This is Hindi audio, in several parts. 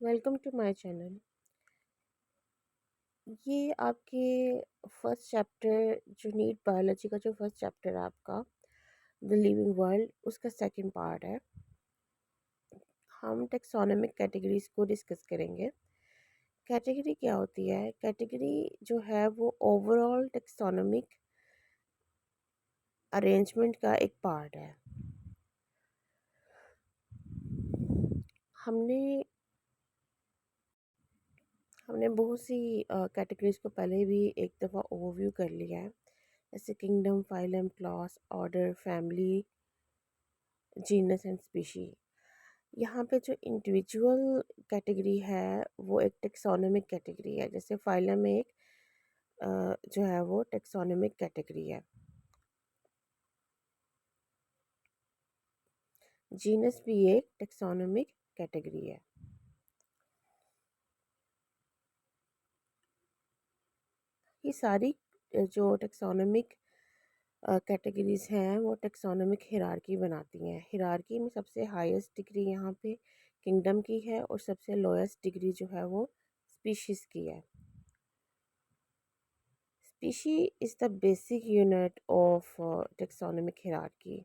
Welcome to my channel. ये आपके फर्स्ट चैप्टर जो नीट बायोलॉजी का जो फर्स्ट चैप्टर है आपका द लिविंग वर्ल्ड उसका सेकंड पार्ट है। हम टेक्सोनोमिक कैटेगरीज को डिस्कस करेंगे। कैटेगरी क्या होती है? कैटेगरी जो है वो ओवरऑल टेक्सोनोमिक अरेंजमेंट का एक पार्ट है। हमने हमने बहुत सी कैटेगरीज को पहले भी एक दफ़ा ओवरव्यू कर लिया है, जैसे kingdom, phylum, class, order, family, genus and species. यहाँ पे जो इंडिविजुअल कैटेगरी है वो एक टेक्सोनोमिक कैटेगरी है। जैसे फाइलम एक जो है वो टेक्सोनोमिक कैटेगरी है। जीनस भी एक टेक्सोनोमिक कैटेगरी है। ये सारी जो टेक्सोनोमिक कैटेगरीज हैं वो टेक्सोनोमिक हिरार्की बनाती हैं। हिरार्की में सबसे हाईएस्ट डिग्री यहाँ पे किंगडम की है और सबसे लोएस्ट डिग्री जो है वो स्पीशीज़ की है। Species is the basic unit of taxonomic hierarchy.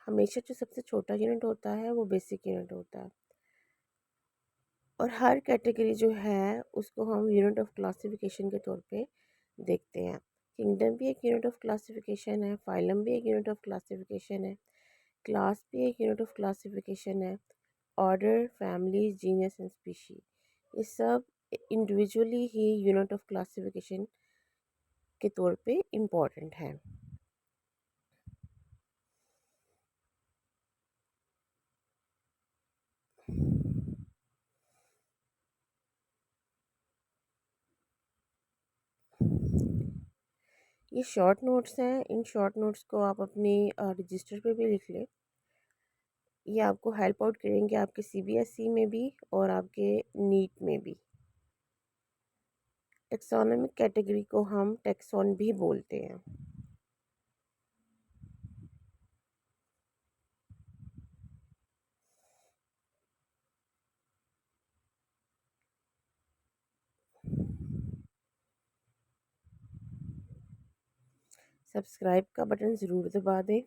हमेशा जो सबसे छोटा यूनिट होता है वो बेसिक यूनिट होता है, और हर कैटेगरी जो है उसको हम यूनिट ऑफ क्लासिफिकेशन के तौर पे देखते हैं। किंगडम भी एक यूनिट ऑफ क्लासिफिकेशन है, फाइलम भी एक यूनिट ऑफ क्लासिफिकेशन है, क्लास भी एक यूनिट ऑफ क्लासिफिकेशन है, order, family, genus and species ये सब individually he unit of classification के तौर पे इम्पॉर्टेंट है। ये शॉर्ट नोट्स हैं। इन शॉर्ट नोट्स को आप अपनी रजिस्टर पे भी लिख लें। ये आपको हेल्प आउट करेंगे आपके सीबीएसई में भी और आपके नीट में भी। टेक्सोनोमिक कैटेगरी को हम टेक्सोन भी बोलते हैं। सब्सक्राइब का बटन ज़रूर दबा दें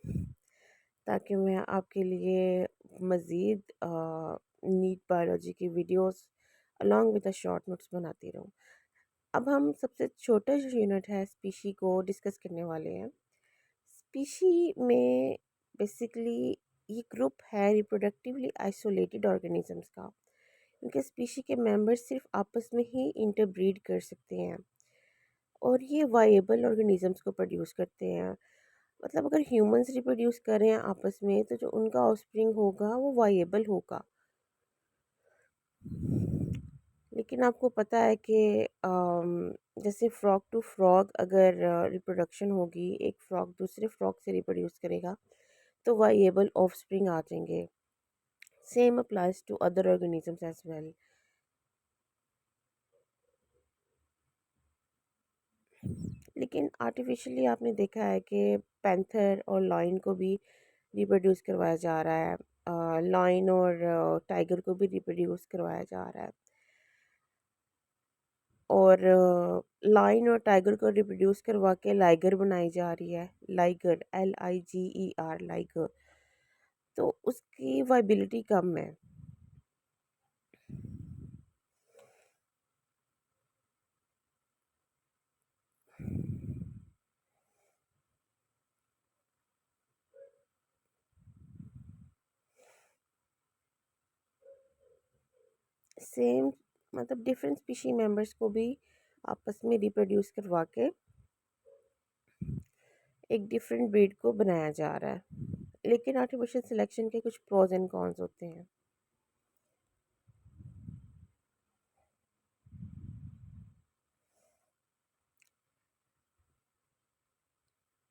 ताकि मैं आपके लिए मज़ीद नीट बायोलॉजी की videos along with the short notes बनाती रहूँ। अब हम सबसे छोटा जो यूनिट है स्पीशी को डिस्कस करने वाले हैं। स्पीशी में बेसिकली ये ग्रुप है रिप्रोडक्टिवली आइसोलेटेड ऑर्गेनिजम्स का, क्योंकि स्पीशी के मेंबर्स सिर्फ आपस में ही इंटरब्रीड कर सकते हैं और ये वाइएबल ऑर्गेनिजम्स को प्रोड्यूस करते हैं। मतलब अगर ह्यूमंस रिप्रोड्यूस कर रहे हैं आपस में तो जो उनका ऑफस्प्रिंग होगा वो वाइएबल होगा। लेकिन आपको पता है कि जैसे फ्रॉग टू फ्रॉग अगर रिप्रोडक्शन होगी, एक फ्रॉग दूसरे फ्रॉग से रिप्रोड्यूस करेगा तो वाइएबल ऑफस्प्रिंग आ जाएंगे। Same applies to other organisms as well. लेकिन आर्टिफिशियली आपने देखा है कि पैंथर और लॉइन को भी रिप्रोड्यूस करवाया जा रहा है, लॉइन और टाइगर को भी रिप्रोड्यूस करवाया जा रहा है, और लाइन और टाइगर को रिप्रोड्यूस करवा के लाइगर बनाई जा रही है। Liger, LIGER, liger. तो उसकी वाइबिलिटी कम है। सेम मतलब डिफरेंट स्पीशी मेंबर्स को भी आपस में रिप्रोड्यूस करवा के एक डिफरेंट ब्रीड को बनाया जा रहा है। लेकिन आर्टिफिशियल सिलेक्शन के कुछ प्रोज एंड कॉन्स होते हैं।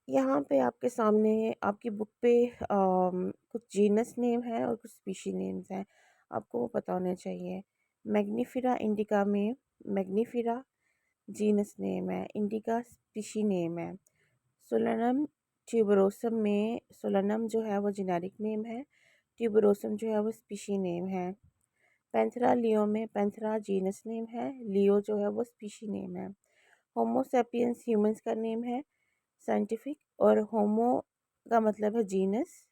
यहाँ पे आपके सामने आपकी बुक पे कुछ जीनस नेम है और कुछ स्पीशी नेम्स हैं, आपको वो पता होना चाहिए। मैग्नीफेरा इंडिका में मैग्नीफेरा जीनस नेम है, इंडिका स्पीशी नेम है। सोलेनम ट्यूबरोसम में सोलेनम जो है वो जेनेरिक नेम है, ट्यूबरोसम जो है वो स्पीशी नेम है। पैंथेरा लियो में पैंथेरा जीनस नेम है, लियो जो है वो स्पीशी नेम है। होमो सेपियंस ह्यूमंस का नेम है साइंटिफिक, और होमो का मतलब है जीनस।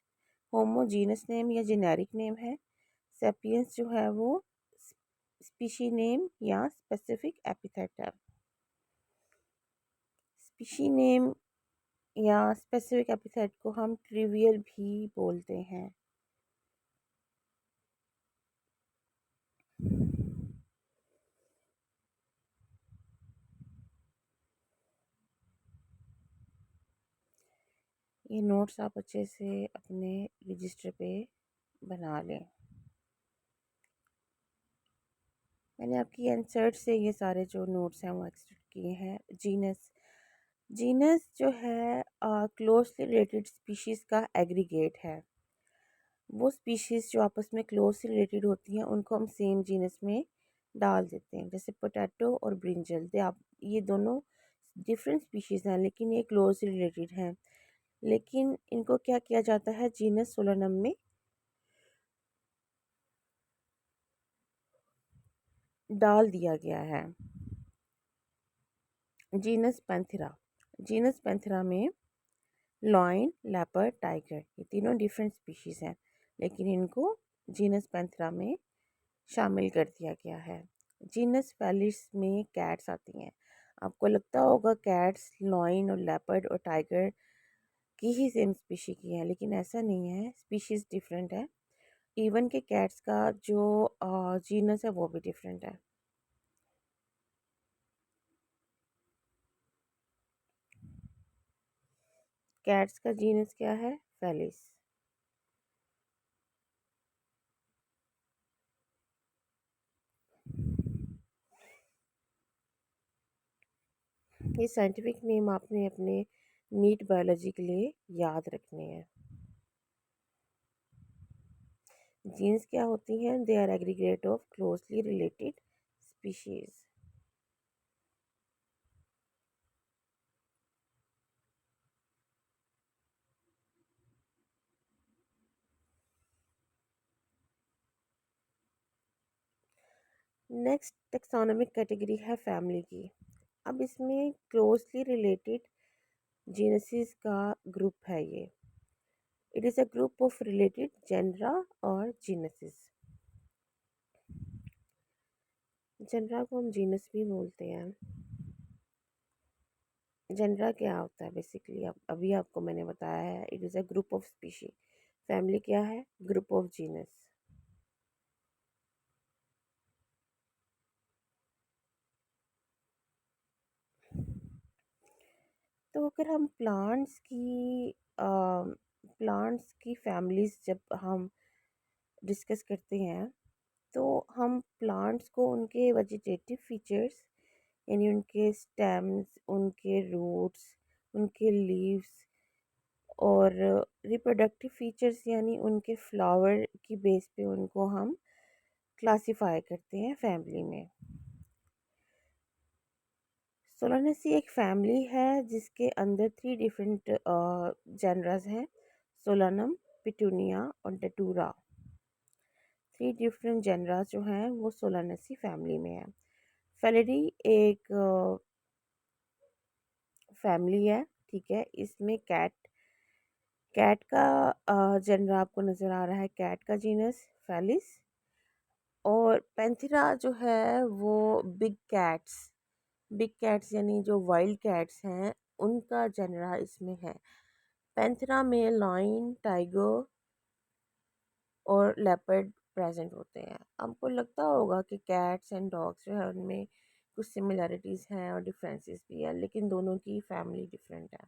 होमो जीनस नेम या जेनेरिक नेम है। सेपियंस जो है वो स्पीशी नेम या स्पेसिफिक एपिथेट है। स्पीशी नेम या स्पेसिफिक एपिथेट को हम ट्रिवियल भी बोलते हैं। ये नोट्स आप अच्छे से अपने रजिस्टर पे बना लें। मैंने आपकी आंसर से ये सारे जो नोट्स हैं वो एक्सट्रैक्ट किए हैं। जीनस, जीनस जो है क्लोजली रिलेटेड स्पीशीज़ का एग्रीगेट है। वो स्पीशीज़ जो आपस में क्लोजली रिलेटेड होती हैं उनको हम सेम जीनस में डाल देते हैं। जैसे पोटैटो और ब्रिंजल, दे आप ये दोनों डिफरेंट स्पीशीज़ हैं लेकिन ये क्लोजली रिलेटेड हैं। लेकिन इनको क्या किया जाता है, जीनस सोलानम में डाल दिया गया है। जीनस पैंथेरा, जीनस पैंथेरा में लॉयन, लेपर्ड, टाइगर ये तीनों डिफरेंट स्पीशीज़ हैं लेकिन इनको जीनस पैंथेरा में शामिल कर दिया गया है। जीनस फेलिस में कैट्स आती हैं। आपको लगता होगा कैट्स लॉयन और लेपर्ड और टाइगर की ही सेम स्पीशी की है, लेकिन ऐसा नहीं है, स्पीशीज़ डिफरेंट है। इवन के कैट्स का जो जीनस है वो भी डिफरेंट है। कैट्स का जीनस क्या है, फेलिस। ये साइंटिफिक नेम आपने अपने नीट बायोलॉजी के लिए याद रखने हैं। जीन्स क्या होती हैं, they are aggregate of closely related species. Next taxonomic category है फैमिली की। अब इसमें क्लोजली रिलेटेड जीनसेस का ग्रुप है ये। It is a group of related genera और जीनसेस। जेनरा को हम जीनस भी बोलते हैं। जेनरा क्या होता है बेसिकली, अब अभी आपको मैंने बताया है, it is a group of species. Family क्या है, ग्रुप ऑफ जीनस। तो अगर हम प्लांट्स की फैमिलीज़ जब हम डिस्कस करते हैं तो हम प्लांट्स को उनके वेजिटेटिव फीचर्स यानी उनके स्टेम्स, उनके रूट्स, उनके लीव्स और रिप्रोडक्टिव फीचर्स यानी उनके फ्लावर की बेस पे उनको हम क्लासिफाई करते हैं फैमिली में। सोलानेसी एक फैमिली है जिसके अंदर 3 डिफरेंट जेनरास हैं, सोलानम, पिटूनिया और डेटूरा। 3 डिफरेंट जेनरास जो हैं वो सोलानेसी फैमिली में है। फेलिडी एक फैमिली है, ठीक है। इसमें कैट कैट का जेनर आपको नज़र आ रहा है, कैट का जीनस फेलिस। और पैंथेरा जो है वो बिग कैट्स यानी जो वाइल्ड कैट्स हैं उनका जेनरा इसमें है। पैंथेरा में लायन, टाइगर और लेपर्ड प्रेजेंट होते हैं। आपको लगता होगा कि कैट्स एंड डॉग्स जो है उनमें कुछ सिमिलैरिटीज़ हैं और डिफरेंसेस भी हैं, लेकिन दोनों की फैमिली डिफरेंट है।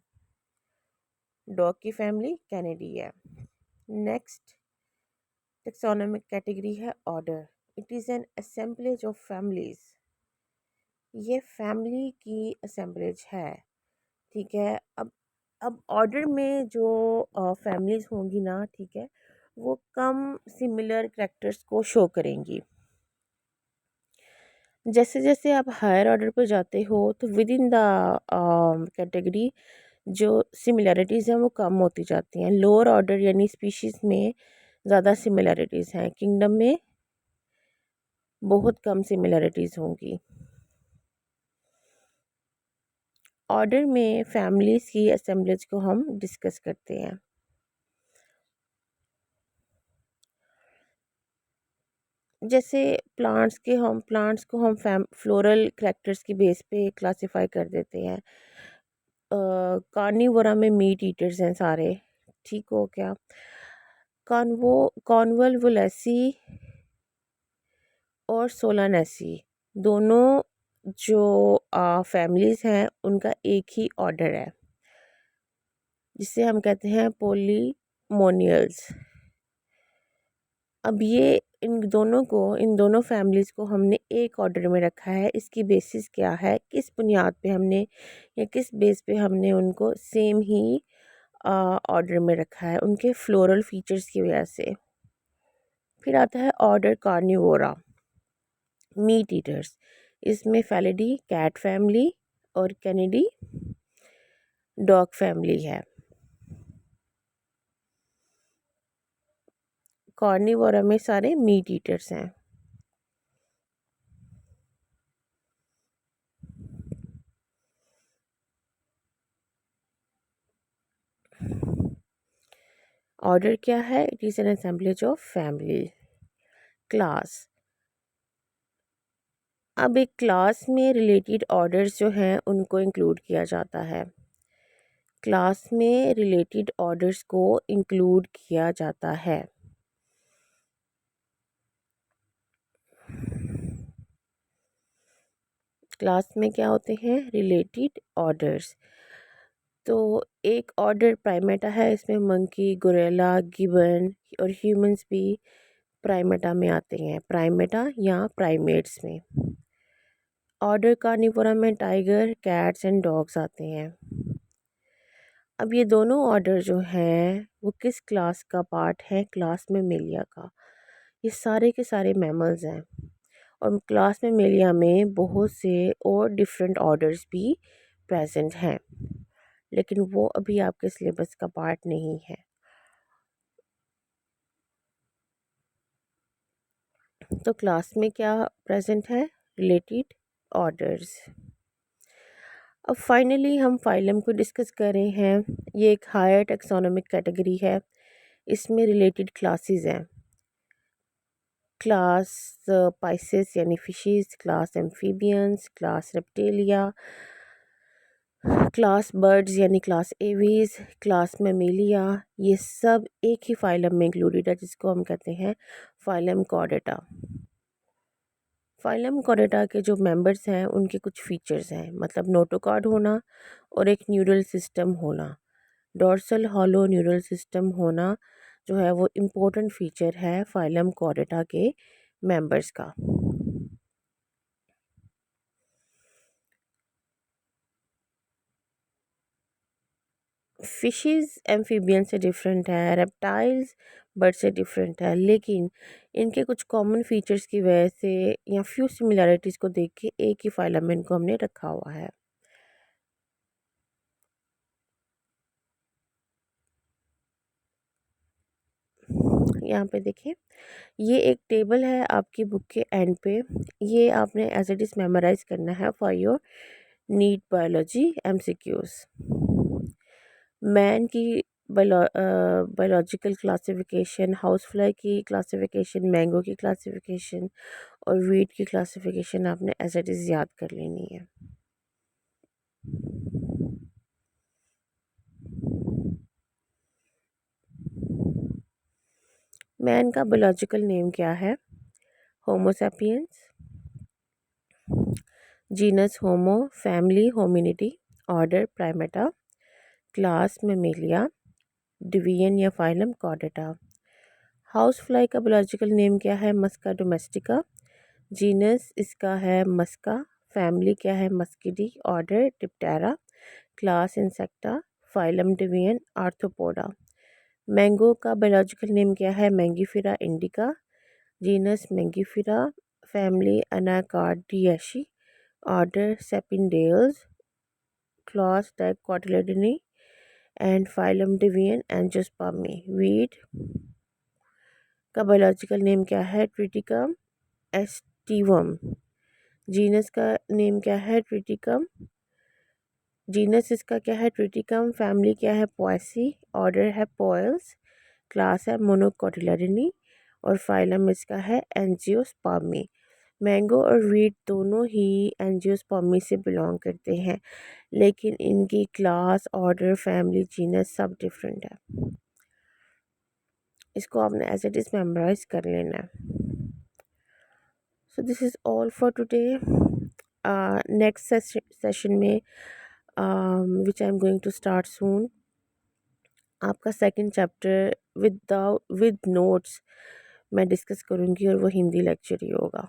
डॉग की फैमिली कैनेडी है। नेक्स्ट टेक्सोनोमिक कैटेगरी है order. It is an assemblage of families. ये फैमिली की असेंबलेज है, ठीक है। अब ऑर्डर में जो फैमिलीज़ होंगी ना, ठीक है, वो कम सिमिलर कैरेक्टर्स को शो करेंगी। जैसे जैसे आप हायर ऑर्डर पर जाते हो तो विद इन द कैटेगरी जो सिमिलैरिटीज़ हैं वो कम होती जाती हैं। लोअर ऑर्डर यानी स्पीशीज़ में ज़्यादा सिमिलरिटीज़ हैं, किंगडम में बहुत कम सिमिलरिटीज़ होंगी। ऑर्डर में फैमिलीज़ की असेंबलेज को हम डिस्कस करते हैं। जैसे प्लांट्स को हम फ्लोरल कैरेक्टर्स की बेस पे क्लासिफाई कर देते हैं। कार्निवोरा में मीट ईटर्स हैं सारे, ठीक हो क्या। कॉन्वो कॉन्वोल्वुलेसी और सोलानेसी दोनों जो फैमिलीज़ हैं उनका एक ही ऑर्डर है, जिसे हम कहते हैं पोलीमोनियल्स। अब ये इन दोनों फैमिलीज़ को हमने एक ऑर्डर में रखा है। इसकी बेसिस क्या है, किस बुनियाद पे हमने या किस बेस पे हमने उनको सेम ही ऑर्डर में रखा है, उनके फ्लोरल फीचर्स की वजह से। फिर आता है ऑर्डर कार्निवोरा, मीट ईटर्स। इसमें फेलिडी कैट फैमिली और कैनिडी डॉग फैमिली है। कार्निवोरा में सारे मीट ईटर्स हैं। ऑर्डर क्या है, it is an assemblage of family. Class, अब एक क्लास में रिलेटेड ऑर्डर्स जो हैं उनको इंक्लूड किया जाता है। क्लास में रिलेटेड ऑर्डर्स को इंक्लूड किया जाता है। क्लास में क्या होते हैं, रिलेटेड ऑर्डर्स। तो एक ऑर्डर प्राइमेटा है, इसमें मंकी, गोरिल्ला, गिबन और ह्यूमंस भी प्राइमेटा में आते हैं, प्राइमेटा या प्राइमेट्स में। ऑर्डर कार्निवोरा में टाइगर, कैट्स एंड डॉग्स आते हैं। अब ये दोनों ऑर्डर जो हैं वो किस क्लास का पार्ट है, क्लास मेमेलिया का। ये सारे के सारे मैमल्स हैं और क्लास मेमेलिया में बहुत से और डिफरेंट ऑर्डर्स भी प्रेजेंट हैं, लेकिन वो अभी आपके सिलेबस का पार्ट नहीं है। तो क्लास में क्या प्रेजेंट है, रिलेटेड ऑर्डर्स। अब फाइनली हम फाइलम को डिस्कस कर रहे हैं। ये एक हायर टेक्सोनोमिक कैटेगरी है, इसमें रिलेटेड क्लासेस हैं। क्लास पाइसेस यानी fishes, class amphibians, class Reptilia, class birds यानी क्लास एवीज, क्लास मेमेलिया, ये सब एक ही फाइलम में इंक्लूडेड है, जिसको हम कहते हैं फाइलम कॉर्डेटा। फाइलम कॉर्डेटा के जो मेंबर्स हैं उनके कुछ फीचर्स हैं, मतलब नोटोकॉर्ड होना और एक न्यूरल सिस्टम होना, डोर्सल हॉलो न्यूरल सिस्टम होना जो है वो इम्पोर्टेंट फीचर है फाइलम कॉर्डेटा के मेंबर्स का। फिशेस एम्फीबियन से डिफरेंट है, रेप्टाइल्स बर्ड से डिफरेंट है, लेकिन इनके कुछ कॉमन फीचर्स की वजह से या फ्यू सिमिलैरिटीज़ को देख के एक ही फाइलम में इनको हमने रखा हुआ है। यहाँ पे देखिए, ये एक टेबल है आपकी बुक के एंड पे। ये आपने एज इट इज़ मेमोराइज करना है for your NEET biology MCQs. Man की बायोलॉजिकल क्लासिफिकेशन, हाउस फ्लाई की क्लासिफिकेशन, मैंगो की क्लासिफिकेशन और वीट की क्लासिफिकेशन आपने एज इट इज़ याद कर लेनी है। मैन का बायोलॉजिकल नेम क्या है, Homo sapiens, genus Homo, family Hominidae, order Primata, class Mammalia, division या फाइलम कॉर्डेटा। हाउस फ्लाई का बायोलॉजिकल नेम क्या है, मस्का डोमेस्टिका, जीनस इसका है मस्का, फैमिली क्या है Muscidae, order Diptera, class Insecta, phylum division Arthropoda. Mango का बायोलॉजिकल नेम क्या है, Mangifera indica, genus Mangifera, family Anacardiaceae, order Sapindales, class Dicotyledonae and phylum division Angiospermae. Wheat का बायोलॉजिकल नेम क्या है? Triticum aestivum. जीनस का नेम क्या है? ट्रिटिकम। जीनस इसका क्या है? ट्रिटिकम। फैमिली क्या है? पोएसी। ऑर्डर है पोएल्स। क्लास है मोनोकोटिलिडनी। और फाइलम इसका है एंजियोस्पर्मी। मैंगो और वीट दोनों ही एंजियोस्पर्मी से बिलोंग करते हैं, लेकिन इनकी क्लास, ऑर्डर, फैमिली, जीनस सब डिफरेंट है। इसको आपने एज इट इज़ मेमोराइज कर लेना है। So this is all for today. Next session में which I am going to start soon, आपका सेकंड चैप्टर विद नोट्स मैं डिस्कस करूँगी और वो हिंदी लेक्चर ही होगा।